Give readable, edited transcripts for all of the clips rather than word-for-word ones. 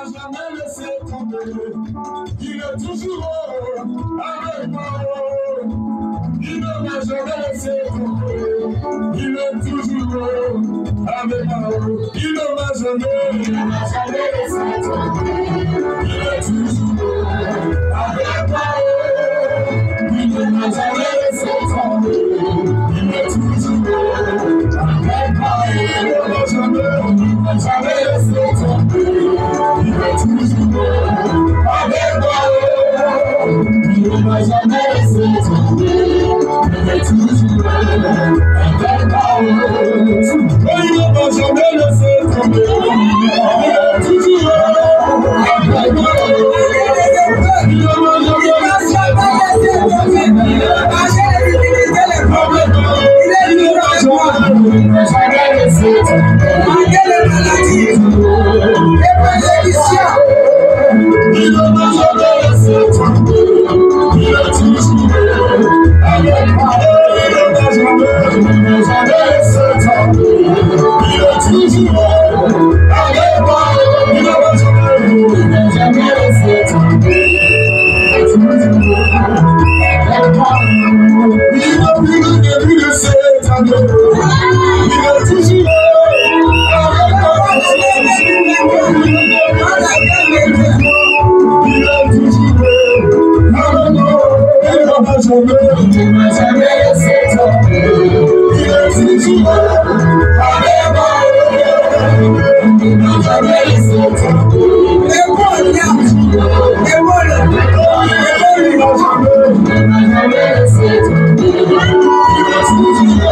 jamais laissé tomber. Il est toujours avec moi. Il ne m'a jamais laissé tomber. Il est toujours avec moi. Il ne m'a jamais laissé tomber. Il est toujours avec moi. Il ne m'a jamais laissé tomber. Il est toujours avec moi. Il ne m'a jamais laissé tomber. Il est toujours avec moi. Il ne m'a jamais laissé tomber. Il est toujours avec moi. Il ne m'a jamais laissé tomber. Il est toujours avec moi. Il ne m'a jamais laissé tomber. Malgré les maladies, les malédictions, il ne m'a jamais laissé tomber. Il est toujours avec moi. Il ne m'a jamais laissé tomber. Il est toujours avec moi. Il ne m'a jamais laissé tomber. Il est toujours avec moi. Il n'a plus le début de cette année. Il est toujours avec moi. Il est toujours avec moi. Il ne m'a jamais laissé tomber. Il est toujours avec moi. Il ne m'a jamais laissé tomber. Il ne m'a jamais laissé tomber. Il est toujours avec moi.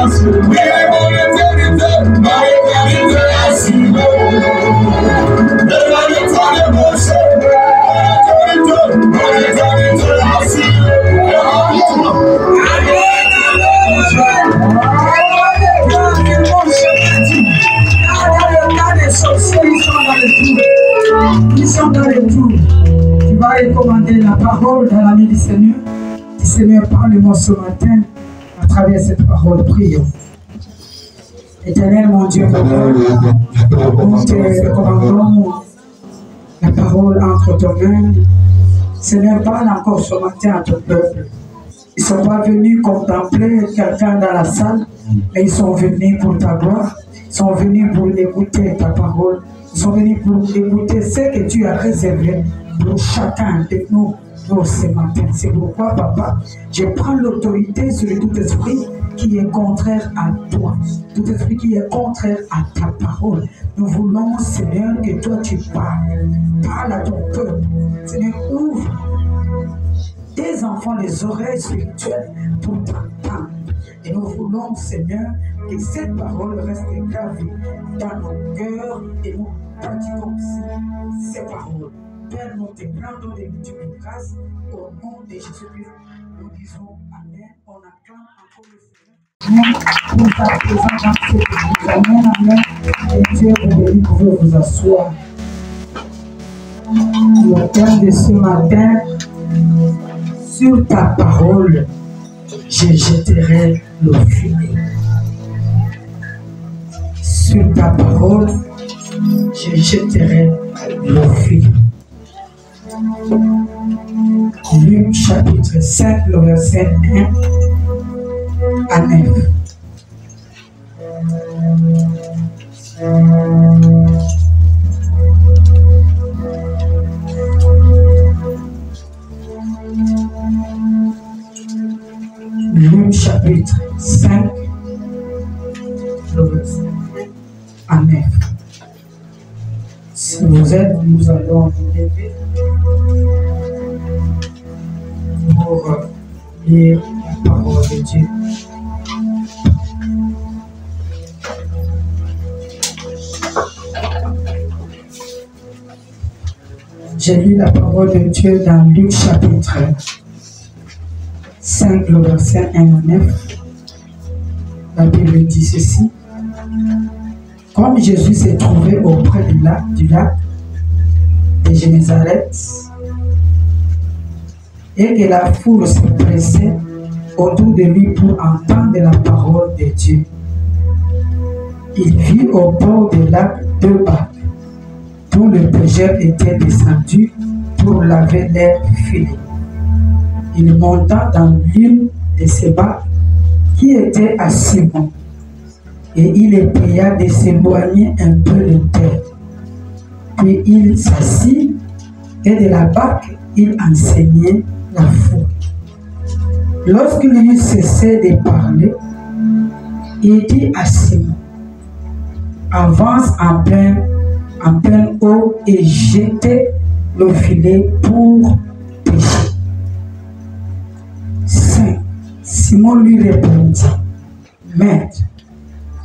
Oui, mon éternité assurée. Et la victoire de mon chemin, mon éternité assurée. Ils sont dans le tour. Tu vas recommander la parole dans la main du Seigneur. Du Seigneur, parle-moi ce matin à travers cette parole. Prions. Éternel, mon Dieu, nous te recommandons la parole entre tes mains. Seigneur, parle encore ce matin à ton peuple. Ils ne sont pas venus contempler quelqu'un dans la salle, mais ils sont venus pour ta gloire. Ils sont venus pour écouter ta parole. Ils sont venus pour écouter ce que tu as réservé pour chacun de nous ce matin. C'est pourquoi, Papa, je prends l'autorité sur tout esprit qui est contraire à toi, tout esprit qui est contraire à ta parole. Nous voulons, Seigneur, que toi tu parles. Parle à ton peuple. Seigneur, ouvre tes enfants les oreilles spirituelles pour t'entendre. Et nous voulons, Seigneur, que cette parole reste gravée dans nos cœurs et nous pratiquons ces paroles. Père, nous te rendons des multiples grâces au nom de Jésus-Christ. Nous disons Amen. On acclame encore le Seigneur pour sa présence dans cette église. Amen, Amen. Et Dieu vous bénisse, vous pouvez vous asseoir. Le thème de ce matin, sur ta parole, je jetterai le filet. Sur ta parole, je jetterai le filet. Luc chapitre 5, le verset 1 à 9. Luc chapitre 5, le verset 1 à 9. Si vous êtes, nous allons nous lever pour lire la parole de Dieu. J'ai lu la parole de Dieu dans Luc chapitre 5, le verset 1 à 9. La Bible dit ceci. Comme Jésus s'est trouvé auprès du lac de Génézareth, et que la foule se pressait autour de lui pour entendre la parole de Dieu, il vit au bord du lac 2 bacs, dont le pêcheur était descendu pour laver leurs filets. Il monta dans l'une de ces bacs qui était à Simon, et il les pria de s'éloigner un peu de terre. Puis il s'assit, et de la barque, il enseignait la foule. Lorsqu'il eut cessé de parler, il dit à Simon, avance en pleine eau et jetez le filet pour pêcher. 5. Simon lui répondit, Maître,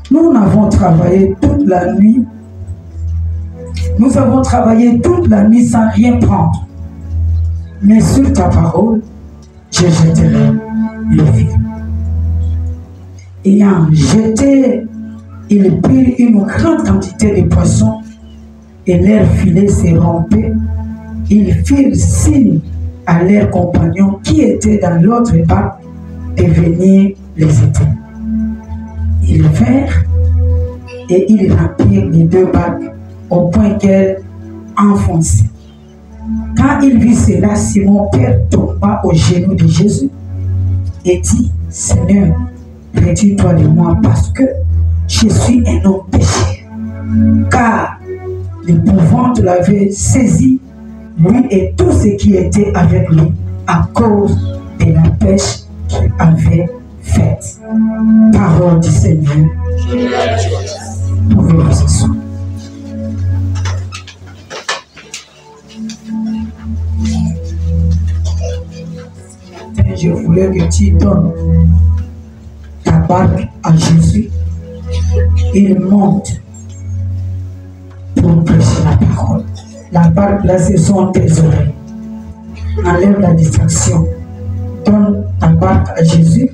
nous avons travaillé toute la nuit. Nous avons travaillé toute la nuit sans rien prendre. Mais sur ta parole, je jetterai le filet. Ayant jeté, ils prirent une grande quantité de poissons et leur filet se rompait. Ils firent signe à leurs compagnons qui étaient dans l'autre bac de venir les aider. Ils vinrent et ils remplirent les 2 bacs au point qu'elles enfonçaient. Quand il vit cela, Simon-Pierre tomba aux genoux de Jésus et dit, Seigneur, retire-toi de moi parce que je suis un homme pécheur. Car l'épouvante l'avait saisi, lui et tous ceux qui étaient avec lui, à cause de la pêche qu'il avait faite. Parole du Seigneur. Pouvez-vous asseoir. Je voulais que tu donnes ta barque à Jésus, il monte pour prêcher la parole. La barque là, ce sont tes oreilles. Enlève la distraction. Donne ta barque à Jésus.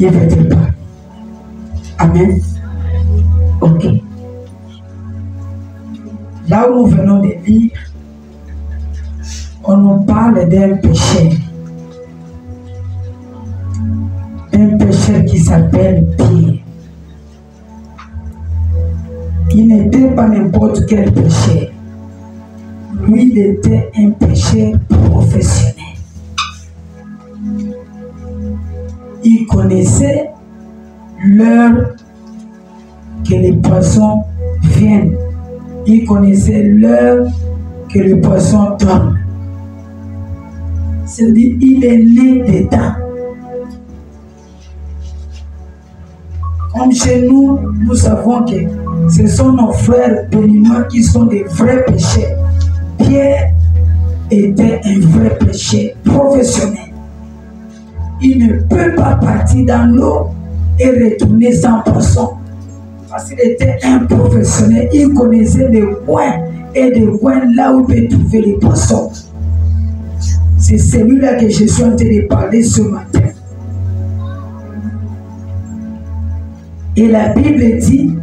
Il va te parler. Amen. Ok. Là où nous venons de lire, on nous parle d'un péché. Un péché qui s'appelle Pierre. Il n'était pas n'importe quel péché. Lui, il était un péché professionnel. Il connaissait l'heure que les poissons viennent. Il connaissait l'heure que les poissons tombent. C'est-à-dire, il est né dedans. Comme chez nous, nous savons que ce sont nos frères béninois qui sont des vrais pécheurs. Pierre était un vrai péché professionnel. Il ne peut pas partir dans l'eau et retourner sans poisson. Parce qu'il était un professionnel. Il connaissait des coins et des coins là où il peut trouver les poissons. C'est celui-là que je suis en train de parler ce matin. Et la Bible dit,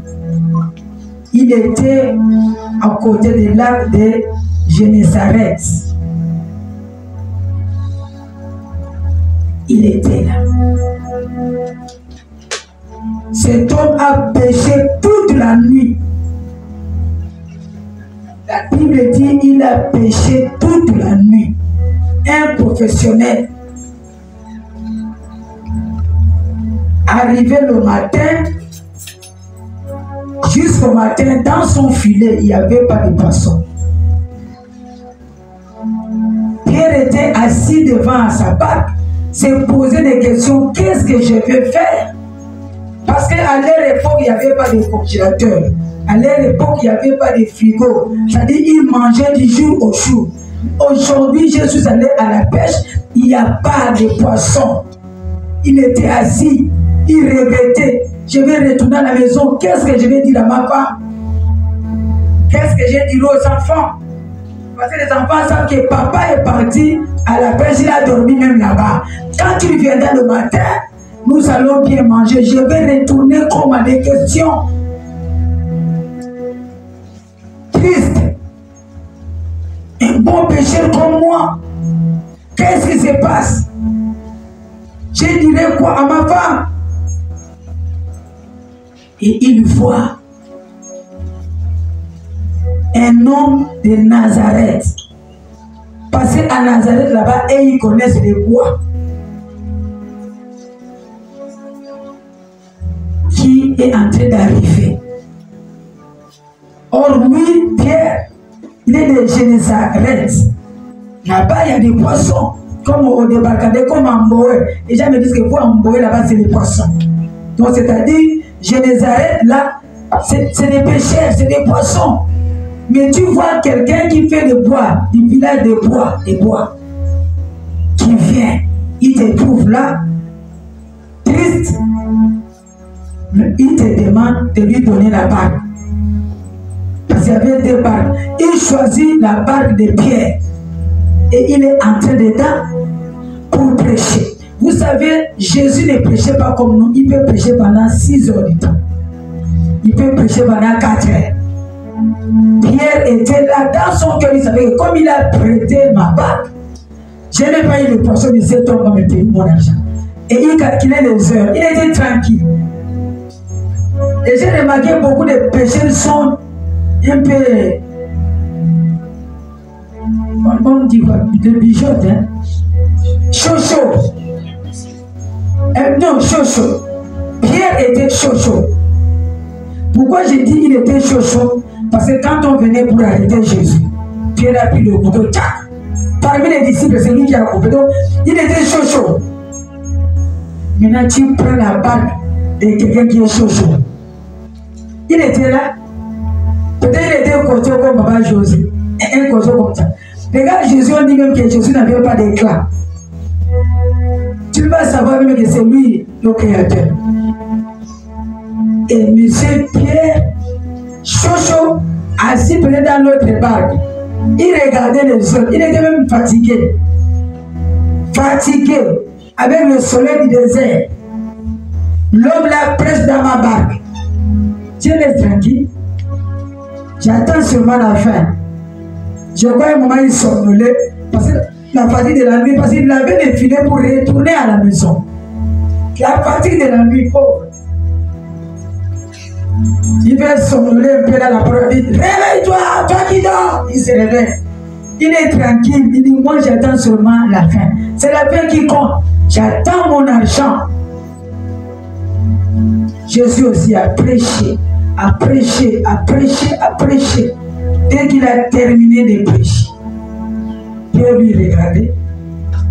il était à côté du lac de Génézareth. Il était là. Cet homme a péché toute la nuit. La Bible dit il a péché toute la nuit. Un professionnel. Arrivé le matin, jusqu'au matin, dans son filet, il n'y avait pas de poisson. Pierre était assis devant sa barque, s'est posé des questions, qu'est-ce que je vais faire? Parce qu'à leur époque, il n'y avait pas de congélateur. À leur époque, il n'y avait pas de frigo. C'est-à-dire, ils mangeaient du jour au jour. Aujourd'hui, je suis allé à la pêche, il n'y a pas de poisson. Il était assis, il regrettait. Je vais retourner à la maison, qu'est-ce que je vais dire à ma femme? Qu'est-ce que je dirai aux enfants? Parce que les enfants savent que papa est parti à la pêche, il a dormi même là-bas. Quand il viendra le matin, nous allons bien manger. Je vais retourner comme à des questions. Triste. Un bon pécheur comme moi. Qu'est-ce qui se passe? Je dirais quoi à ma femme? Et il voit un homme de Nazareth passer à Nazareth là-bas et ils connaissent les bois qui est en train d'arriver. Or lui, Pierre, il est de Génézareth. Là-bas, il y a des poissons. Comme au débarcadère, comme en Mboé. Les gens me disent que pour en Mboé, là-bas, c'est des poissons. Donc, c'est-à-dire, Génézareth, là, c'est des pêcheurs, c'est des poissons. Mais tu vois quelqu'un qui fait des bois, du village de bois, qui vient, il te trouve là, triste, mais il te demande de lui donner la barque. Parce qu'il y avait deux barques. Il choisit la barque de Pierre. Et il est entré dedans pour prêcher. Vous savez, Jésus ne prêchait pas comme nous. Il peut prêcher pendant 6 heures du temps. Il peut prêcher pendant 4 heures. Pierre était là dans son cœur. Il savait que comme il a prêté ma barque, je n'ai pas eu le poisson de cet homme à me payer mon argent. Et il calculait les heures. Il était tranquille. Et j'ai remarqué beaucoup de pécheurs sont un peu... On dit quoi? De bijoux, hein? Chaud. Non, chaud. Pierre était chaud. Pourquoi j'ai dit il était chaud? Parce que quand on venait pour arrêter Jésus, Pierre a pris le couteau, tchac! Parmi les disciples, c'est lui qui a coupé. Donc, il était chaud. Maintenant, tu prends la balle de quelqu'un qui est chaud. Il était là. Peut-être il était un côté comme Papa José. Un côté comme ça. Regarde, Jésus, on dit même que Jésus n'avait pas d'éclat. Tu vas savoir même que c'est lui le créateur. Et M. Pierre, chaud, assis peut-être dans l'autre barque, il regardait les autres, il était même fatigué. Fatigué, avec le soleil du désert. L'homme là presse dans ma barque. Tiens, laisse tranquille. J'attends seulement la fin. Je vois un moment il somnolait parce que la fatigue de la nuit, parce qu'il avait défilé pour retourner à la maison. La fatigue de la nuit, pauvre. Il va somnoler un peu dans la parole. Il dit, réveille-toi, toi qui dors. Il se réveille. Il est tranquille. Il dit, moi j'attends seulement la fin. C'est la fin qui compte. J'attends mon argent. Jésus aussi a prêché, a prêché, a prêché, a prêché. Dès qu'il a terminé de prêcher, Dieu lui regardait.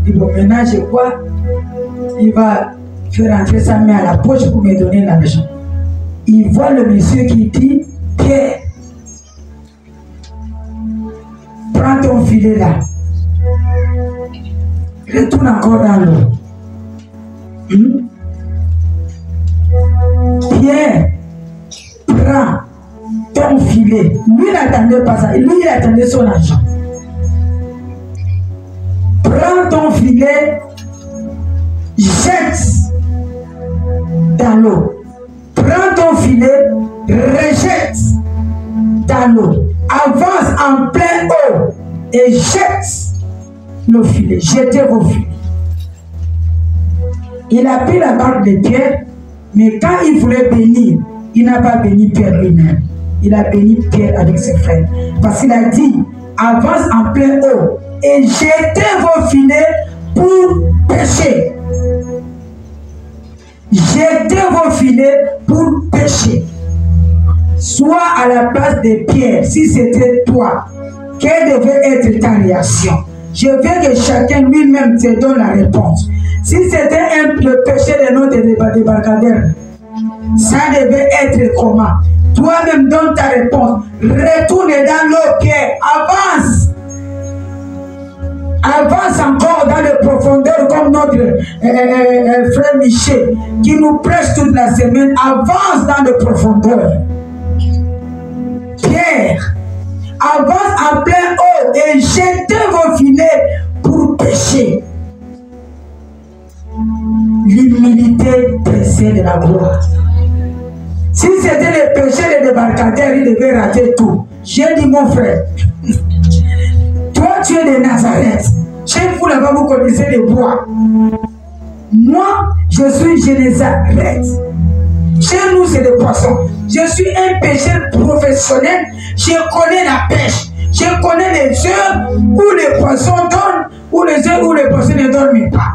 Il dit, bon, maintenant je crois, il va faire entrer sa main à la poche pour me donner l'argent. Il voit le monsieur qui dit, Pierre, prends ton filet là. Retourne encore dans l'eau. Pierre, prends ton filet. Lui, il n'attendait pas ça. Lui, il attendait son argent. Prends ton filet, jette dans l'eau. Prends ton filet, rejette dans l'eau. Avance en plein eau et jette le filet. Jetez vos filets. Il a pris la barque de Pierre, mais quand il voulait bénir, il n'a pas béni Pierre lui-même. Il a béni Pierre avec ses frères. Parce qu'il a dit, avance en plein eau et jetez vos filets pour pêcher. Jetez vos filets pour pêcher. Sois à la place de Pierre. Si c'était toi, quelle devait être ta réaction? Je veux que chacun lui-même te donne la réponse. Si c'était le péché de notre débarcadère, ça devait être comment? Toi-même donne ta réponse. Retourne dans l'eau, Pierre. Avance. Avance encore dans les profondeurs comme notre frère Michel qui nous prêche toute la semaine. Avance dans les profondeurs. Pierre, avance en plein eau et jetez vos filets pour pêcher. L'humilité précède de la gloire. Si c'était le péché des débarcadères, il devait rater tout. J'ai dit mon frère, toi tu es de Nazareth. Chez vous là-bas, vous connaissez les bois. Moi, je suis de Nazareth. Chez nous, c'est des poissons. Je suis un pêcheur professionnel. Je connais la pêche. Je connais les heures où les poissons dorment, ou les heures où les poissons ne dorment pas.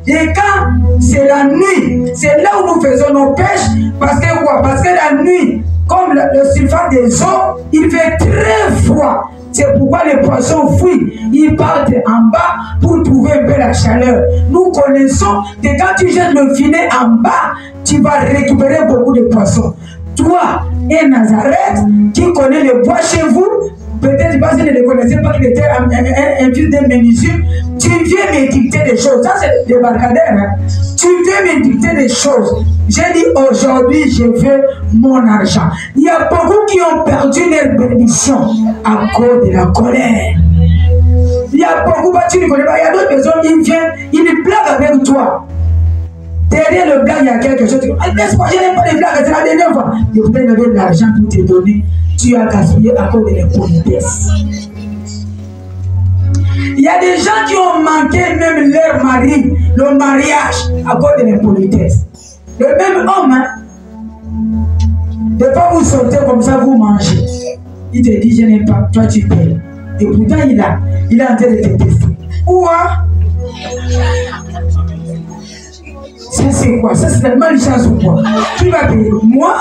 Et quand c'est la nuit, c'est là où nous faisons nos pêches. Parce que quoi? Parce que la nuit, comme le sulfate des eaux, il fait très froid. C'est pourquoi les poissons fuient. Ils partent en bas pour trouver un peu la chaleur. Nous connaissons que quand tu jettes le filet en bas, tu vas récupérer beaucoup de poissons. Toi et Nazareth, qui connaît le bois chez vous, peut-être parce que vous ne le connaissez pas qu'il était un fils de menuisier, tu viens me dicter des choses. Ça, c'est des débarcadères. Hein? Tu viens me dicter des choses. J'ai dit aujourd'hui, je veux mon argent. Il y a beaucoup qui ont perdu leur bénédiction à cause de la colère. Il y a beaucoup, tu ne connais pas. Il y a d'autres personnes qui viennent, ils blaguent avec toi. Derrière le blague, il y a quelque chose. Laisse-moi, je n'aime pas les blagues, c'est la dernière fois. Je voudrais donner de l'argent pour te donner. Tu as gaspillé à cause de l'impolitesse. Il y a des gens qui ont manqué même leur mari, le mariage, à cause de l'impolitesse. Le même homme, hein, de ne pas vous sortir comme ça, vous mangez. Il te dit, je n'aime pas, toi tu payes. Et pourtant, il est en train de te tester. Quoi? Ça c'est quoi? Ça c'est la malchance ou quoi? Qui va payer? Moi?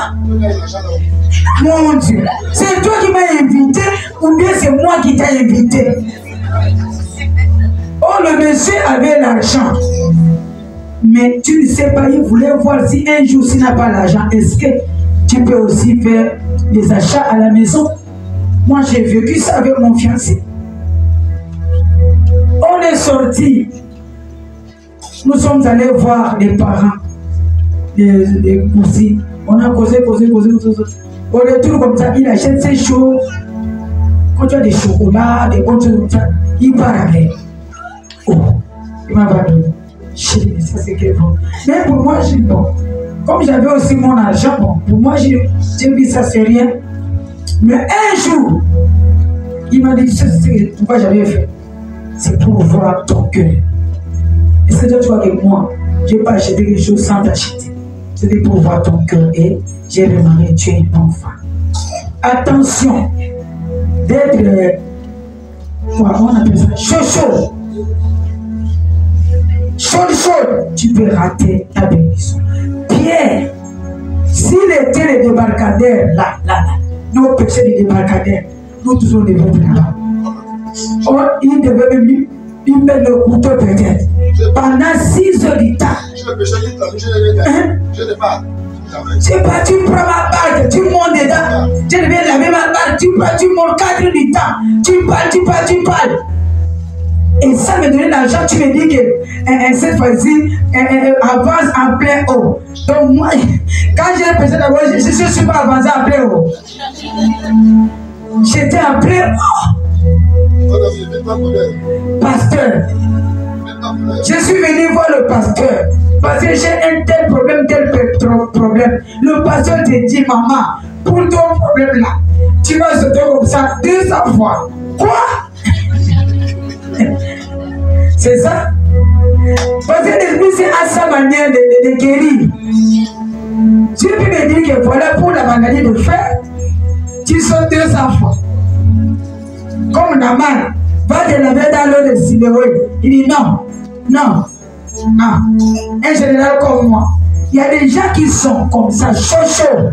Mon Dieu. C'est toi qui m'as invité ou bien c'est moi qui t'ai invité? Oh, le monsieur avait l'argent. Mais tu ne sais pas, il voulait voir si un jour, s'il n'a pas l'argent, est-ce que tu peux aussi faire des achats à la maison? Moi, j'ai vécu ça avec mon fiancé. On est sorti. Nous sommes allés voir les parents. des cousins. On a causé. Au retour comme ça, il achète ces choses. Quand tu as des chocolats, des bonnes choses comme ça, il part avec. Oh, il m'a pas dit. Chérie, ça c'est quelque chose. Mais pour moi, je dis bon. Comme j'avais aussi mon argent, bon, pour moi, j'ai dit ça c'est rien. Mais un jour, il m'a dit, c'est pourquoi j'avais fait. C'est pour voir ton cœur. Et c'est de toi que moi, je n'ai pas acheté quelque chose sans t'acheter. C'était pour voir ton cœur et j'ai remarqué que tu es une bonne femme. Attention d'être, comment on appelle ça, chaud. Chaud, tu peux rater ta bénédiction. Pierre, s'il était le débarcadère, là, nos péchés du débarcadère, nous tous on devait être là. Il devait même il met le couteau peut-être. Pendant 6 heures du temps. Je pas, tu prends ma barque, tu montes dedans. Je devais laver ma barque, tu montes 4 heures du temps. Tu parles. Et ça me donne l'argent, tu me dis que cette fois-ci, avance en plein haut. Donc moi, quand j'ai pensé d'abord, je ne suis pas avancé en plein haut. J'étais en plein haut. Pasteur, je suis venu voir le pasteur parce que j'ai un tel problème. Le pasteur te dit, maman, pour ton problème là, tu vas sauter comme ça 200 fois. Quoi? C'est ça? Parce que l'esprit, c'est à sa manière de guérir. Tu peux me dire que voilà pour la maladie de fer, tu sautes 200 fois. Comme Naman, va te laver dans l'eau de Siloé. Il dit non. Un général comme moi, il y a des gens qui sont comme ça, chaud.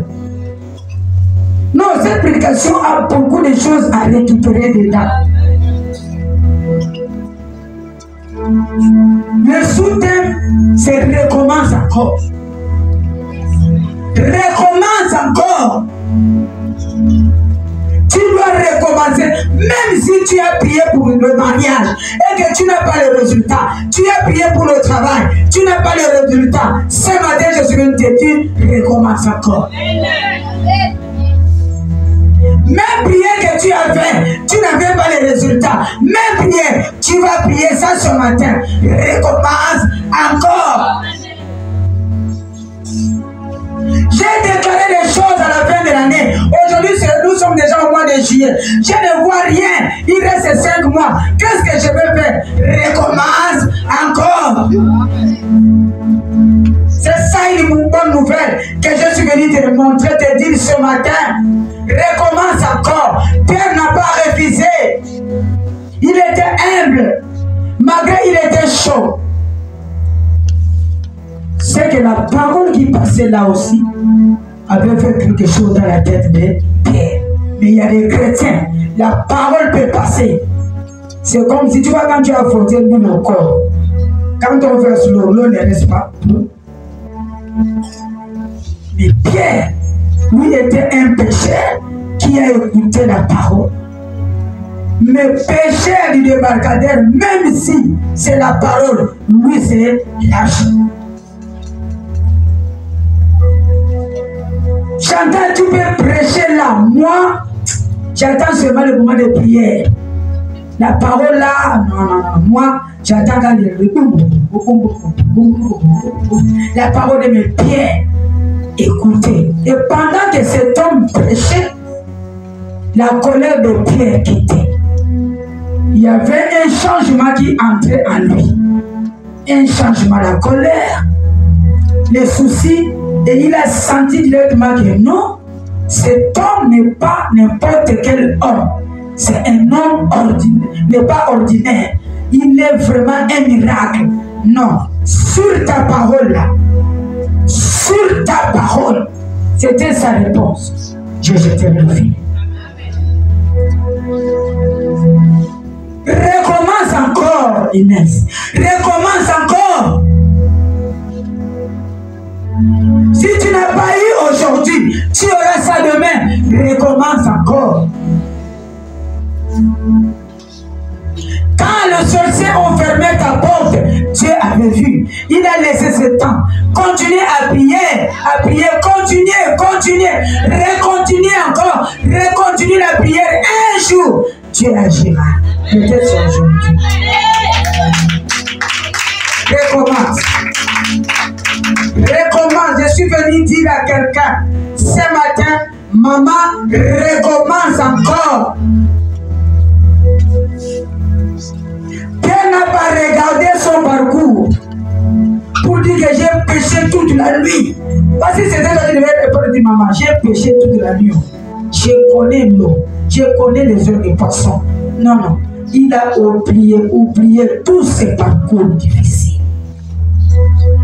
Non, cette prédication a beaucoup de choses à récupérer dedans. Le sous-thème, c'est recommence encore. Tu dois recommencer, même si tu as prié pour le mariage et que tu n'as pas le résultat. Tu as prié pour le travail, tu n'as pas le résultat. Ce matin, je suis venu te dire, recommence encore. Même prière que tu as fait, tu n'avais pas les résultats. Même prière, tu vas prier ça ce matin. Recommence encore. J'ai déclaré des choses à la fin de l'année. Aujourd'hui, nous sommes déjà au mois de juillet. Je ne vois rien. Il reste 5 mois. Qu'est-ce que je vais faire? Recommence encore. C'est ça une bonne nouvelle que je suis venu te montrer, te dire ce matin. Recommence encore. Pierre n'a pas refusé. Il était humble. Malgré il était chaud. C'est que la parole qui passait là aussi avait fait quelque chose dans la tête de Pierre. Mais il y a des chrétiens, la parole peut passer. C'est comme si tu vois quand tu as frotté le corps. Quand on verse l'eau, n'est-ce pas? Mais Pierre, lui était un pécheur qui a écouté la parole. Mais pécheur du débarcadère, même si c'est la parole, lui c'est lâche. Chantal, tu peux prêcher là. Moi, j'attends seulement le moment de prière. La parole là, non. Moi, j'attends quand la parole de mes pieds. Écoutez. Et pendant que cet homme prêchait, la colère de Pierre quittait. Il y avait un changement qui entrait en lui. Un changement, la colère, les soucis. Et il a senti directement que non, cet homme n'est pas n'importe quel homme. C'est un homme ordinaire, n'est pas ordinaire. Il est vraiment un miracle. Non, sur ta parole là, sur ta parole, c'était sa réponse. Je te remercie. Recommence encore, Inès. Recommence encore. Si tu n'as pas eu aujourd'hui, tu auras ça demain. Recommence encore. Quand le sorcier ont fermé ta porte, Dieu avait vu. Il a laissé ce temps. Continuez à prier, continuez, recontinuez encore, recontinuez la prière. Un jour, Dieu agira. Peut-être aujourd'hui. Recommence. Recommence. Je suis venu dire à quelqu'un ce matin, maman, recommence encore. Dieu n'a pas regardé son parcours pour dire que j'ai péché toute la nuit. Parce que c'était là que je devais répondre, dire maman, j'ai péché toute la nuit. Je connais l'eau, je connais les heures de poisson. Non, non. Il a oublié tous ses parcours difficiles.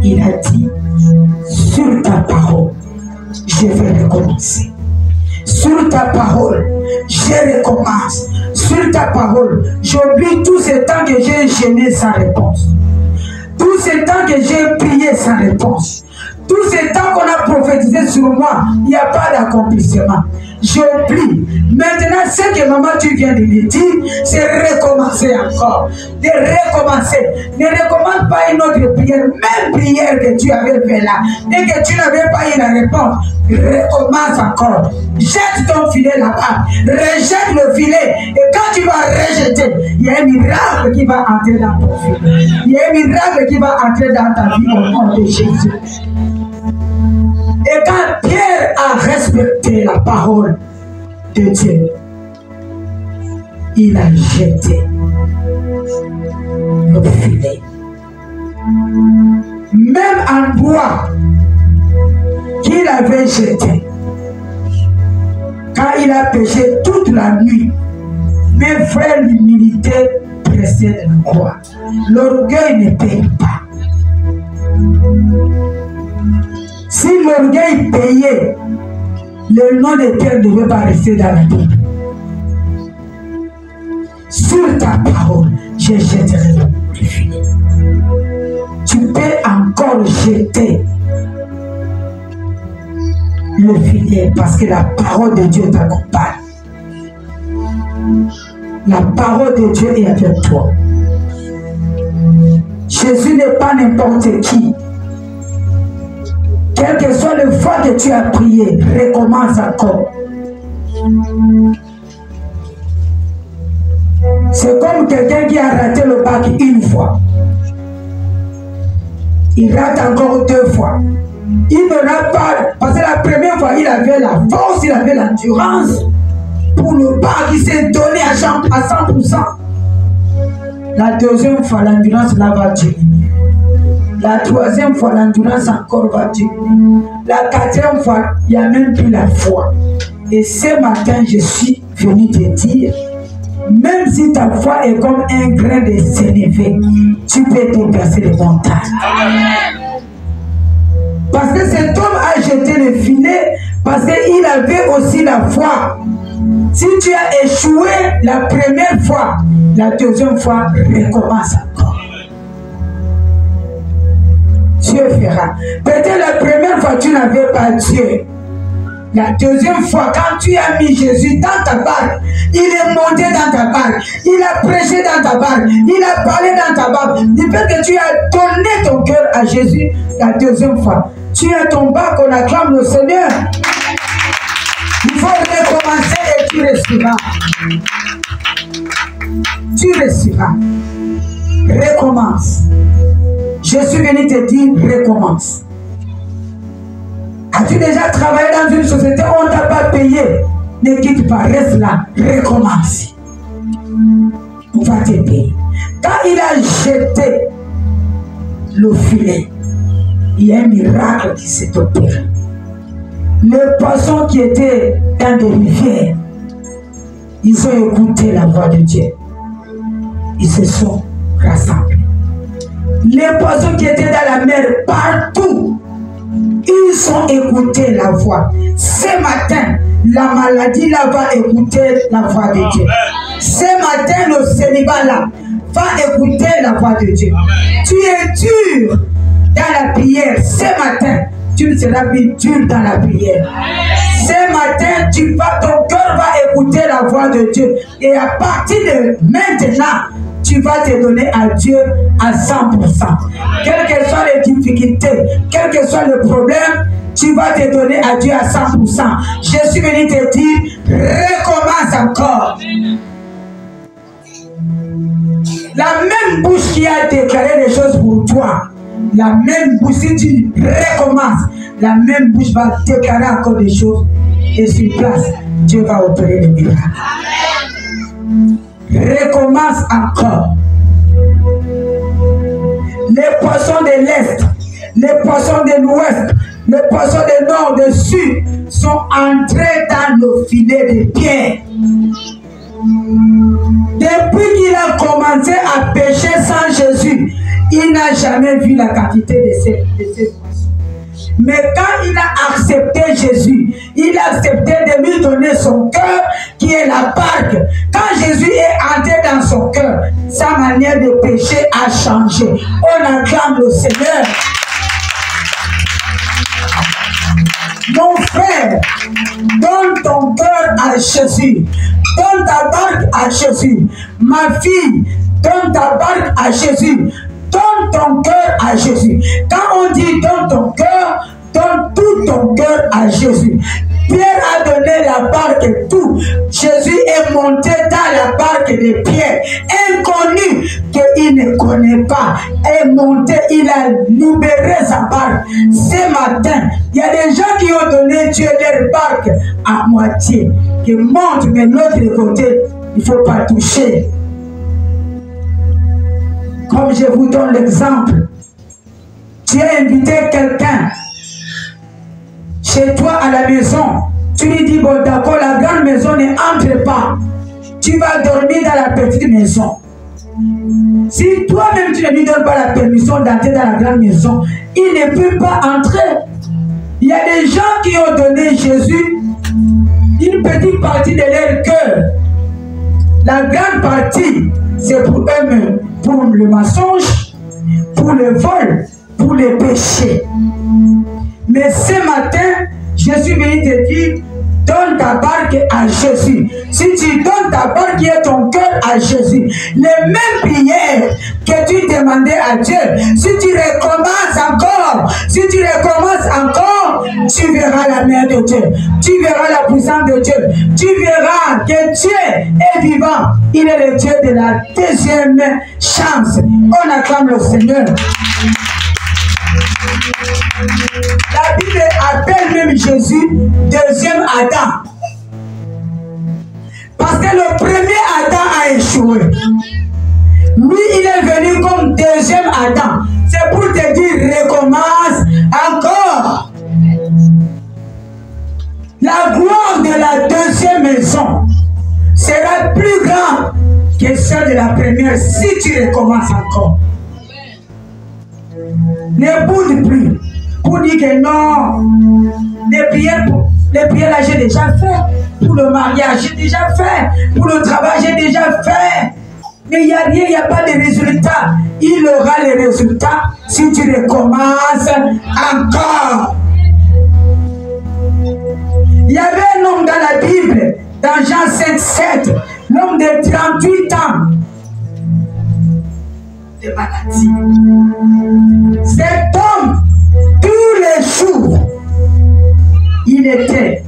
Il a dit, sur ta parole, je vais recommencer. Sur ta parole, je recommence. Sur ta parole, j'oublie tout ce temps que j'ai gêné sans réponse. Tout ce temps que j'ai prié sans réponse. Tout ce temps qu'on a prophétisé sur moi, il n'y a pas d'accomplissement. J'oublie. Maintenant, ce que maman tu viens de me dire, c'est recommencer encore. De recommencer. Ne recommence pas une autre prière. Même prière que tu avais fait là. Et que tu n'avais pas eu la réponse. Recommence encore. Jette ton filet là-bas. Rejette le filet. Et quand tu vas rejeter, il y a un miracle qui va entrer dans ton filet. Il y a un miracle qui va entrer dans ta vie au nom de Jésus. Et quand Pierre a respecté la parole de Dieu, il a jeté le filet. Même en bois qu'il avait jeté, quand il a péché toute la nuit, mes frères, l'humilité précède la croix. L'orgueil ne paye pas. Si l'orgueil payait, le nom de Pierre ne devait pas rester dans la Bible. Sur ta parole, je jetterai le filet. Tu peux encore jeter le filet parce que la parole de Dieu t'accompagne. La parole de Dieu est avec toi. Jésus n'est pas n'importe qui. Quelle que soit le fois que tu as prié, recommence encore. C'est comme quelqu'un qui a raté le bac une fois. Il rate encore deux fois. Il ne rate pas, parce que la première fois, il avait la force, il avait l'endurance. Pour le bac, il s'est donné à 100%. La deuxième fois, l'endurance là va diminuer. La troisième fois, l'endurance encore va diminuer. La quatrième fois, il n'y a même plus la foi. Et ce matin, je suis venu te dire, même si ta foi est comme un grain de sénévé, tu peux déplacer les montagnes. Parce que cet homme a jeté le filet, parce qu'il avait aussi la foi. Si tu as échoué la première fois, la deuxième fois, recommence encore. Dieu fera. Peut-être la première fois, tu n'avais pas Dieu. La deuxième fois, quand tu as mis Jésus dans ta barque, il est monté dans ta barque, il a prêché dans ta barque, il a parlé dans ta barque. Depuis que tu as donné ton cœur à Jésus, la deuxième fois, tu as ton bac, on acclame le Seigneur. Il faut recommencer et tu recevras. Tu recevras. Recommence. Je suis venu te dire, recommence. As-tu déjà travaillé dans une société où on ne t'a pas payé? Ne quitte pas, reste là, recommence. On va te payer. Quand il a jeté le filet, il y a un miracle qui s'est opéré. Les poissons qui étaient dans des rivières, ils ont écouté la voix de Dieu. Ils se sont rassemblés. Les poissons qui étaient dans la mer, partout, ils ont écouté la voix. Ce matin, la maladie là va écouter la voix de Dieu. Ce matin, le célibat là va écouter la voix de Dieu. Tu es dur dans la prière. Ce matin, tu ne seras plus dur dans la prière. Ce matin, ton cœur va écouter la voix de Dieu. Et à partir de maintenant, tu vas te donner à Dieu à 100%. Quelles que soient les difficultés, quel que soit le problème, tu vas te donner à Dieu à 100%. Je suis venu te dire, recommence encore. La même bouche qui a déclaré les choses pour toi, la même bouche, si tu recommences, la même bouche va déclarer encore des choses. Et sur place, Dieu va opérer les miracles. Recommence encore. Les poissons de l'Est, les poissons de l'Ouest, les poissons du Nord, du Sud sont entrés dans nos filets de pierre. Depuis qu'il a commencé à pécher sans Jésus, il n'a jamais vu la quantité de ces poissons. Mais quand il a accepté Jésus, il a accepté de lui donner son cœur qui est la barque. Quand Jésus est entré dans son cœur, sa manière de pécher a changé. On acclame le Seigneur. Mon frère, donne ton cœur à Jésus. Donne ta barque à Jésus. Ma fille, donne ta barque à Jésus. Donne ton cœur à Jésus. Quand on dit donne ton cœur, donne tout ton cœur à Jésus. Pierre a donné la barque et tout. Jésus est monté dans la barque de Pierre, inconnu qu'il ne connaît pas. Est monté, il a libéré sa barque. Ce matin, il y a des gens qui ont donné Dieu leur barque à moitié, qui montent, mais l'autre côté, il ne faut pas toucher. Comme je vous donne l'exemple, tu as invité quelqu'un chez toi à la maison. Tu lui dis, bon d'accord, la grande maison ne entre pas. Tu vas dormir dans la petite maison. Si toi-même tu ne lui donnes pas la permission d'entrer dans la grande maison, il ne peut pas entrer. Il y a des gens qui ont donné Jésus une petite partie de leur cœur. La grande partie, c'est pour eux-mêmes, pour le mensonge, pour le vol, pour les péchés. Mais ce matin, je suis venu te dire, donne ta barque à Jésus. Si tu donnes ta barque et ton cœur à Jésus, les mêmes prières que tu demandais à Dieu, si tu recommences encore, tu verras la main de Dieu, tu verras la puissance de Dieu, tu verras que Dieu est vivant. Il est le Dieu de la deuxième chance. On acclame le Seigneur. La Bible appelle même Jésus deuxième Adam. Parce que le premier Adam a échoué. Lui, il est venu comme deuxième Adam. C'est pour te dire, recommence encore. La gloire de la deuxième maison sera plus grande que celle de la première si tu recommences encore. Ne boude plus pour dire que non, les prières là j'ai déjà fait, pour le mariage j'ai déjà fait, pour le travail j'ai déjà fait, mais il n'y a rien, il n'y a pas de résultat. Il aura les résultats si tu recommences encore. Il y avait un homme dans la Bible, dans Jean 5,7, l'homme de 38 ans de maladie. Cet homme, tous les jours, il était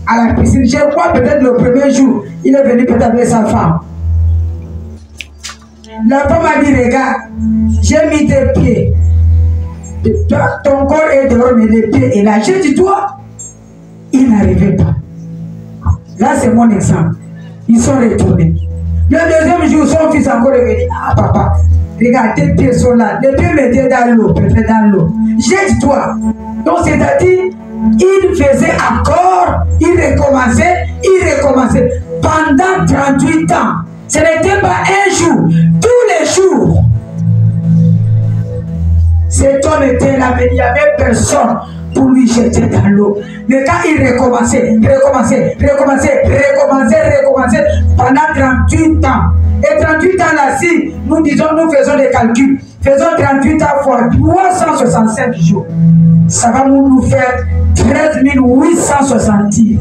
à la piscine. Je crois peut-être le premier jour, il est venu peut-être avec sa femme. La femme a dit, regarde, j'ai mis tes pieds. Ton corps est dehors, mais les pieds. Et là, j'ai dit, toi, il n'arrivait pas. Là, c'est mon exemple. Ils sont retournés. Le deuxième jour, son fils encore est venu. Ah, papa, regarde, tes pieds sont là. Les pieds mettaient dans l'eau, peut-être dans l'eau. Jette-toi. Donc, c'est-à-dire, il faisait encore, il recommençait. Pendant 38 ans. Ce n'était pas un jour, tous les jours. Cet homme était là, mais il n'y avait personne pour lui jeter dans l'eau. Mais quand il recommençait, pendant 38 ans. Et 38 ans là, si nous disons, nous faisons des calculs, faisons 38 ans fois 365 jours. Ça va nous faire 13 870.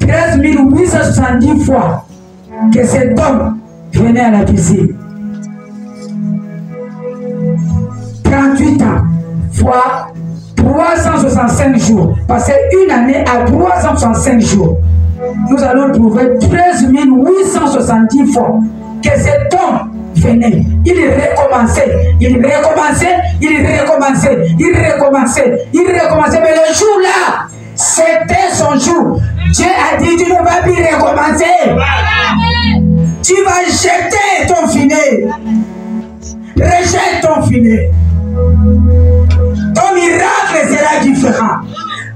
13 870 fois que cet homme venez à la piscine. 38 ans fois 365 jours. Passer une année à 365 jours. Nous allons trouver 13 870 fois que cet homme venait. Il recommençait, il recommençait, il recommençait, il recommençait, il recommençait. Mais le jour-là, c'était son jour. Dieu a dit, tu ne vas plus recommencer. Tu vas jeter ton filet. Rejette ton filet. Ton miracle sera différent.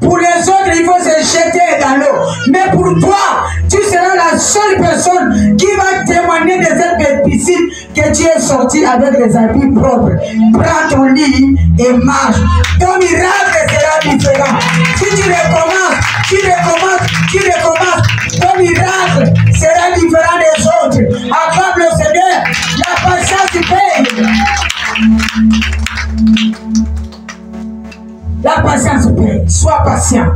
Pour les autres, il faut se jeter dans l'eau. Mais pour toi, tu seras la seule personne qui va témoigner de cette piscine que tu es sorti avec les habits propres. Prends ton lit et marche. Ton miracle sera différent. Si tu recommences, tu recommences, tu recommences, ton miracle sera différent des autres. Acclame le Seigneur, la patience paye. La patience paye. Sois patient.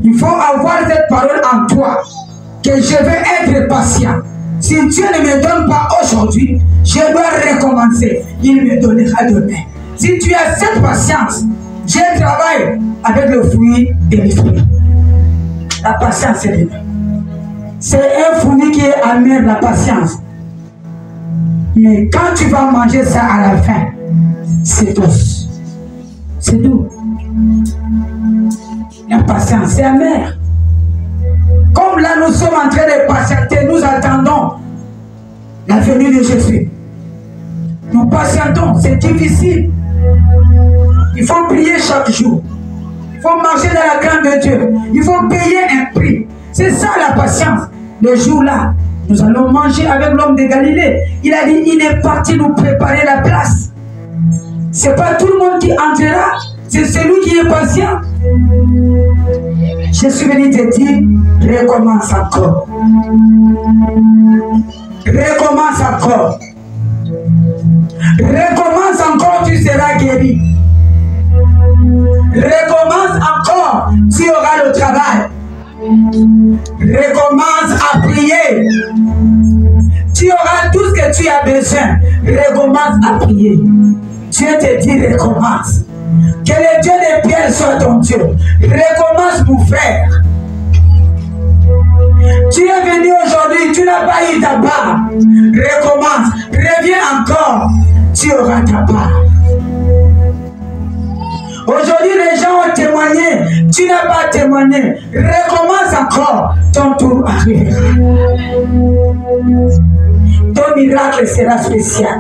Il faut avoir cette parole en toi, que je vais être patient. Si Dieu ne me donne pas aujourd'hui, je dois recommencer. Il me donnera demain. Si tu as cette patience, Dieu travaille avec le fruit de l'esprit. La patience, c'est bien. C'est un fruit qui est amer, la patience. Mais quand tu vas manger ça à la fin, c'est douce. C'est doux. La patience, c'est amer. Comme là, nous sommes en train de patienter, nous attendons la venue de Jésus. Nous patientons, c'est difficile. Il faut prier chaque jour. Il faut marcher dans la crainte de Dieu. Il faut payer un prix. C'est ça la patience. Le jour-là, nous allons manger avec l'homme de Galilée. Il a dit, il est parti nous préparer la place. Ce n'est pas tout le monde qui entrera, c'est celui qui est patient. Je suis venu te dire, recommence encore. Recommence encore. Recommence encore, tu seras guéri. Recommence encore, tu auras le travail. Recommence à prier. Tu auras tout ce que tu as besoin. Recommence à prier. Dieu te dit recommence. Que le Dieu de Pierre soit ton Dieu. Recommence mon frère. Tu es venu aujourd'hui, tu n'as pas eu ta part. Recommence. Reviens encore. Tu auras ta part. Aujourd'hui, les gens ont témoigné. Tu n'as pas témoigné. Recommence encore. Ton tour arrivera. Ton miracle sera spécial.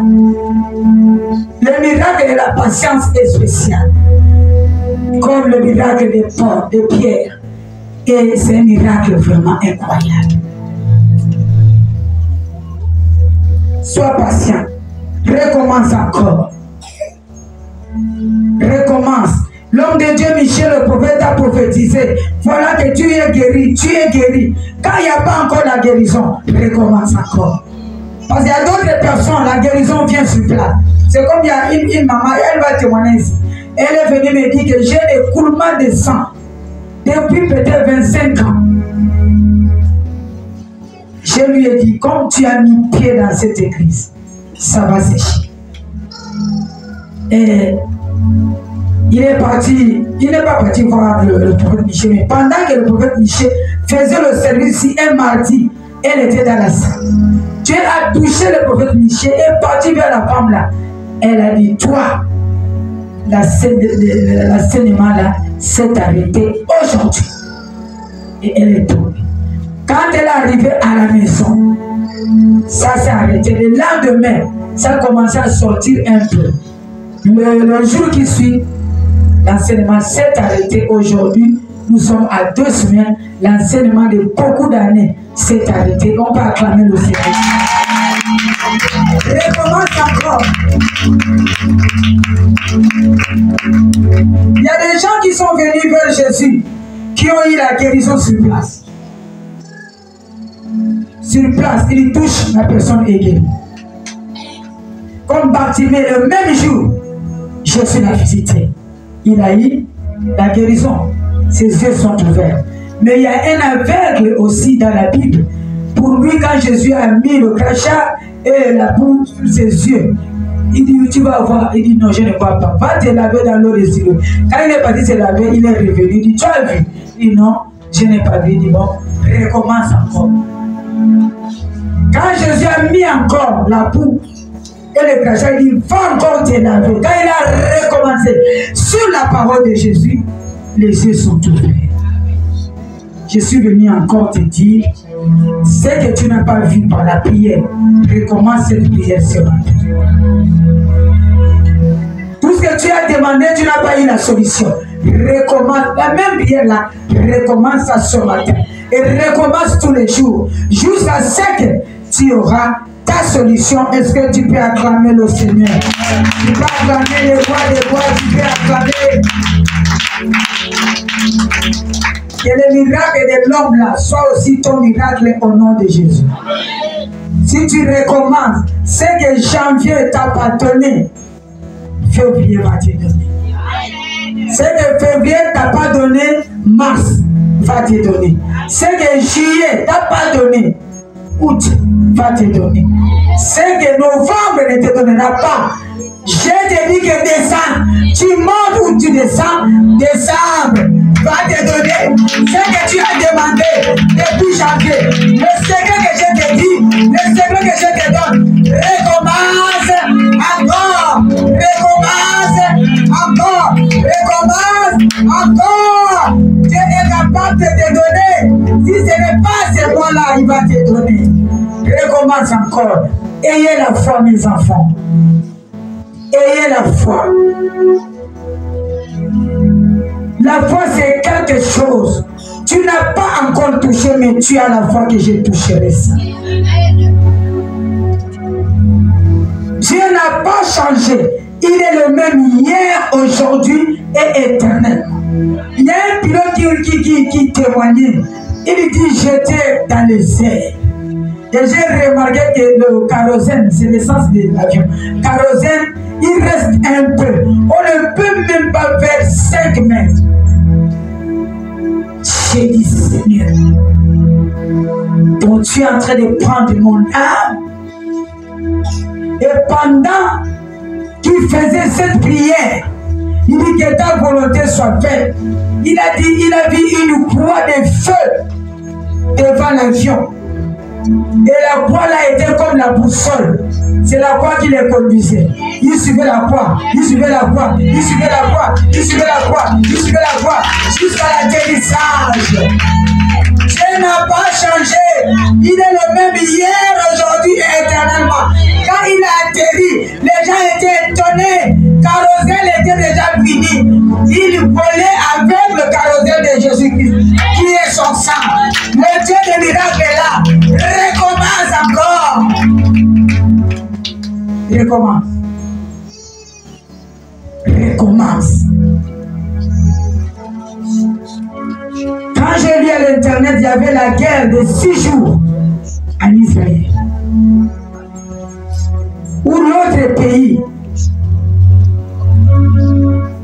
Le miracle de la patience est spécial. Comme le miracle de Paul, de Pierre. Et c'est un miracle vraiment incroyable. Sois patient. Recommence encore. Recommence. L'homme de Dieu, Michel, le prophète, a prophétisé. Voilà que tu es guéri, tu es guéri. Quand il n'y a pas encore la guérison, recommence encore. Parce qu'il y a d'autres personnes, la guérison vient sur place. C'est comme il y a une maman, elle va témoigner ici. Elle est venue me dire que j'ai des coulements de sang depuis peut-être 25 ans. Je lui ai dit, comme tu as mis pied dans cette église, ça va sécher. Et il est parti, il n'est pas parti voir le prophète Michel, mais pendant que le prophète Michel faisait le service ici un mardi, elle était dans la salle. Dieu a touché le prophète Michel et est parti vers la femme là. Elle a dit, toi, l'enseignement là s'est arrêté aujourd'hui. Et elle est tombée. Quand elle est arrivée à la maison, ça s'est arrêté. Le lendemain, ça a commencé à sortir un peu. Le jour qui suit, l'enseignement s'est arrêté aujourd'hui. Nous sommes à 2 semaines. L'enseignement de beaucoup d'années s'est arrêté. On peut acclamer le Seigneur. Recommence encore. Il y a des gens qui sont venus vers Jésus, qui ont eu la guérison sur place. Sur place, il touche la personne aiguë. Comme Bartimée, le même jour, Jésus l'a visité. Il a eu la guérison. Ses yeux sont ouverts. Mais il y a un aveugle aussi dans la Bible. Pour lui, quand Jésus a mis le crachat et la boue sur ses yeux, il dit, tu vas voir. Il dit, non, je ne vois pas. Va te laver dans l'eau des îlots. Quand il est parti se laver, il est revenu. Il dit, tu as vu? Il dit, non, je n'ai pas vu. Il dit, bon, recommence encore. Quand Jésus a mis encore la boue et le crachat, il dit, va encore te laver. Quand il a recommencé, sur la parole de Jésus, les yeux sont ouverts. Je suis venu encore te dire, ce que tu n'as pas vu par la prière, recommence cette prière ce matin. Tout ce que tu as demandé, tu n'as pas eu la solution. Recommence, la même prière là, recommence ça ce matin. Et recommence tous les jours, jusqu'à ce que tu auras ta solution. Est-ce que tu peux acclamer le Seigneur? Tu peux acclamer les voix des voix, tu peux acclamer. Que le miracle de l'homme là soit aussi ton miracle au nom de Jésus. Si tu recommences ce que janvier t'a pas donné, février va te donner. Ce que février t'a pas donné, mars va te donner. Ce que juillet t'a pas donné, août va te donner. Ce que novembre ne te donnera pas, je te dis que décembre, tu montes ou tu descends, décembre va te donner ce que tu as demandé depuis janvier. Le secret que je te dis, le secret que je te donne, recommence encore, recommence encore, recommence encore. Dieu est capable de te donner. Si ce n'est pas ce mois-là, il va te donner. Recommence encore. Ayez la foi, mes enfants. Ayez la foi. La foi, c'est quelque chose. Tu n'as pas encore touché, mais tu as la foi que je toucherai ça. Dieu n'a pas changé. Il est le même hier, aujourd'hui et éternellement. Il y a un pilote qui témoignait. Il dit, j'étais dans les airs. Et j'ai remarqué que le kérosène, c'est l'essence de l'avion. Kérosène, il reste un peu. On ne peut même pas faire 5 mètres. J'ai dit, Seigneur, donc tu es en train de prendre mon âme. Et pendant qu'il faisait cette prière, il dit que ta volonté soit faite. Il a dit, il a vu une croix de feu devant l'avion. Et la croix là était comme la boussole. C'est la croix qui les conduisait. Il suivait la croix, il suivait la croix, il suivait la croix, il suivait la croix, il suivait la croix, jusqu'à l'atterrissage. Dieu n'a pas changé. Il est le même hier, aujourd'hui et éternellement. Quand il a atterri, les gens étaient étonnés. Carrousel était déjà fini. Il volait avec le carrousel de Jésus-Christ, qui est son sang. Le Dieu des miracles est là. Recommence encore. Recommence. Recommence. Quand j'ai lu à l'internet, il y avait la guerre de 6 jours en Israël. Où l'autre pays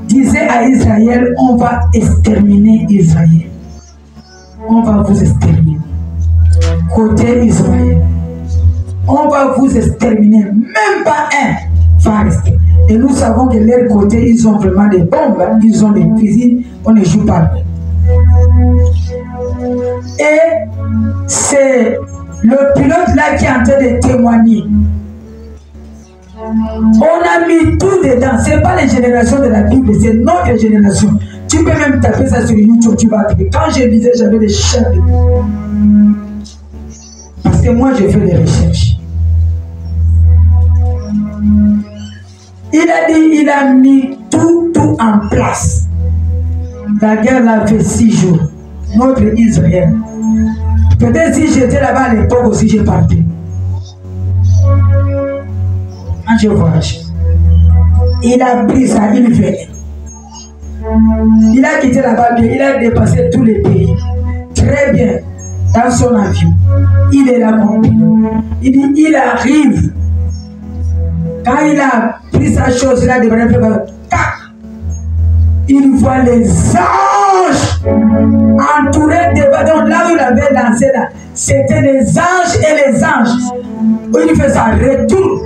disait à Israël, on va exterminer Israël. On va vous exterminer. Côté Israël, on va vous exterminer. Même pas un va rester. Et nous savons que de leur côté, ils ont vraiment des bombes, hein? Ils ont des fusils, on ne joue pas. Et c'est le pilote là qui est en train de témoigner. On a mis tout dedans. Ce n'est pas les générations de la Bible, c'est notre génération. Tu peux même taper ça sur YouTube, tu vas trouver. Quand je lisais, j'avais des chefs de... Parce que moi, je fais des recherches. Il a dit, il a mis tout en place. La guerre l'a fait 6 jours. Notre Israël. Peut-être si j'étais là-bas à l'époque aussi, j'ai parti. Quand je voyage, il a pris ça, il venait. Il a quitté là-bas bien, il a dépassé tous les pays. Très bien. Dans son avion. Il est là, mon pays. Il dit, il arrive. Quand il a pris sa chose, il a démarré, il voit les anges entouré de... Donc là où il avait lancé là, c'était les anges et les anges. On lui fait ça, retour.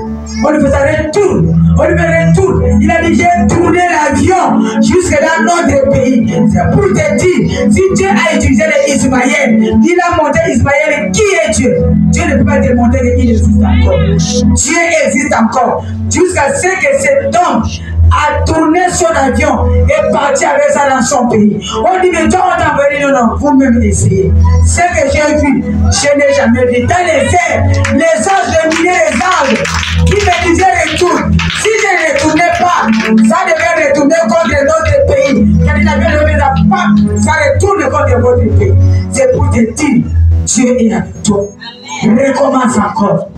On lui fait ça, retour. On lui fait retour. Il a dit, j'ai tourné l'avion jusque dans notre pays. C'est pour te dire, si Dieu a utilisé les Ismaël, il a montré Ismaël qui est Dieu. Dieu ne peut pas te montrer qu'il existe encore. Dieu existe encore. Jusqu'à ce que cet homme a tourné son avion et parti avec ça dans son pays. On dit, mais toi, on t'a envoyé, non, vous-même essayez. Ce que j'ai vu, je n'ai jamais vu. Dans les airs, les anges dominaient les anges qui me disaient retour. Si je ne retournais pas, ça devait retourner contre notre pays. Quand il avait levé la pape, ça retourne contre votre pays. C'est pour te dire, Dieu est avec toi. Recommence encore.